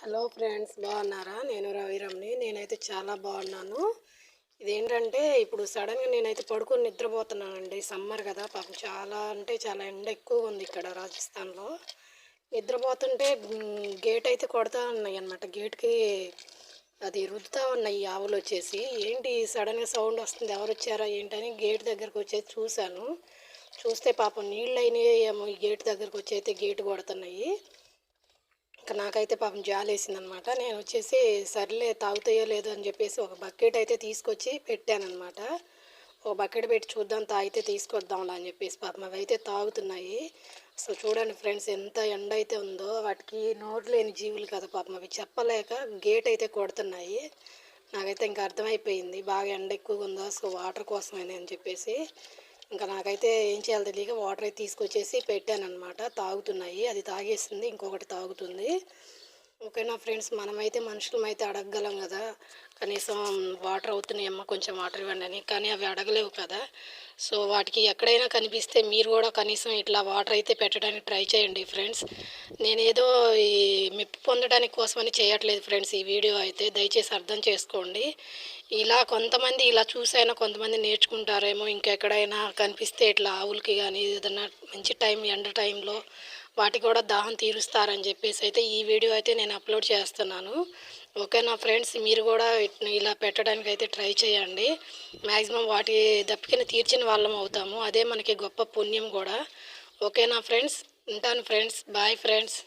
Hello friends, బాగున్నారా? నేను రవిరమ్ని. నేనైతే చాలా బాగున్నాను. ఇదేంటంటే ఇప్పుడు సడన్గా నేనైతే పడుకొని నిద్రపోతున్నానండి. సమ్మర్ కదా, పాపం చాలా అంటే చాలా ఎండ ఎక్కువగా ఉంది ఇక్కడ రాజస్థాన్లో. నిద్రపోతుంటే గేట్ అయితే కొడతా ఉన్నాయి అన్నమాట. గేట్కి అది రుద్దుతా ఉన్నాయి ఈ ఆవులు వచ్చేసి. ఏంటి సడన్గా సౌండ్ వస్తుంది, ఎవరు వచ్చారా ఏంటని గేట్ దగ్గరకు వచ్చేసి చూశాను. చూస్తే పాపం నీళ్ళు అయినాయి ఏమో, ఈ గేట్ దగ్గరకు వచ్చి అయితే గేటు కొడుతున్నాయి. ఇంకా నాకైతే పాపం జాలేసిందనమాట. నేను వచ్చేసి సర్లే తాగుతాయో లేదో అని చెప్పేసి ఒక బకెట్ అయితే తీసుకొచ్చి పెట్టానన్నమాట. ఒక బకెట్ పెట్టి చూద్దాం, తాగితే తీసుకొద్దాంలా అని చెప్పేసి పాపం అవి అయితే తాగుతున్నాయి. అసలు చూడండి ఫ్రెండ్స్, ఎంత ఎండ అయితే ఉందో. వాటికి నోరు లేని జీవులు కదా పాపం, అవి చెప్పలేక గేట్ అయితే కొడుతున్నాయి. నాకైతే ఇంకా అర్థమైపోయింది బాగా ఎండ ఎక్కువగా ఉందా, సో వాటర్ కోసమేనే అని చెప్పేసి ఇంకా నాకైతే ఏం చేయాలో తెలియక వాటర్ అయితే తీసుకొచ్చేసి పెట్టానన్నమాట. తాగుతున్నాయి, అది తాగేసింది, ఇంకొకటి తాగుతుంది. ఓకేనా ఫ్రెండ్స్, మనమైతే మనుషులమైతే అడగగలం కదా, కనీసం వాటర్ అవుతున్నాయమ్మా కొంచెం వాటర్ ఇవ్వండి అని. కానీ అవి అడగలేవు కదా. సో వాటికి ఎక్కడైనా కనిపిస్తే మీరు కూడా కనీసం ఇట్లా వాటర్ అయితే పెట్టడానికి ట్రై చేయండి ఫ్రెండ్స్. నేనేదో ఈ మెప్పు పొందడానికి కోసమని చేయట్లేదు ఫ్రెండ్స్. ఈ వీడియో అయితే దయచేసి అర్థం చేసుకోండి. ఇలా కొంతమంది ఇలా చూసైనా కొంతమంది నేర్చుకుంటారేమో, ఇంకెక్కడైనా కనిపిస్తే ఇట్లా ఆవులకి కానీ ఏదైనా మంచి టైం ఎండ టైంలో వాటికి కూడా దాహం తీరుస్తారని చెప్పేసి అయితే ఈ వీడియో అయితే నేను అప్లోడ్ చేస్తున్నాను. ఓకేనా ఫ్రెండ్స్, మీరు కూడా ఇలా పెట్టడానికి అయితే ట్రై చేయండి. మ్యాక్సిమం వాటి దప్పికని తీర్చిన వాళ్ళం అవుతాము, అదే మనకి గొప్ప పుణ్యం కూడా. ఓకేనా ఫ్రెండ్స్, ఉంటాను ఫ్రెండ్స్, బాయ్ ఫ్రెండ్స్.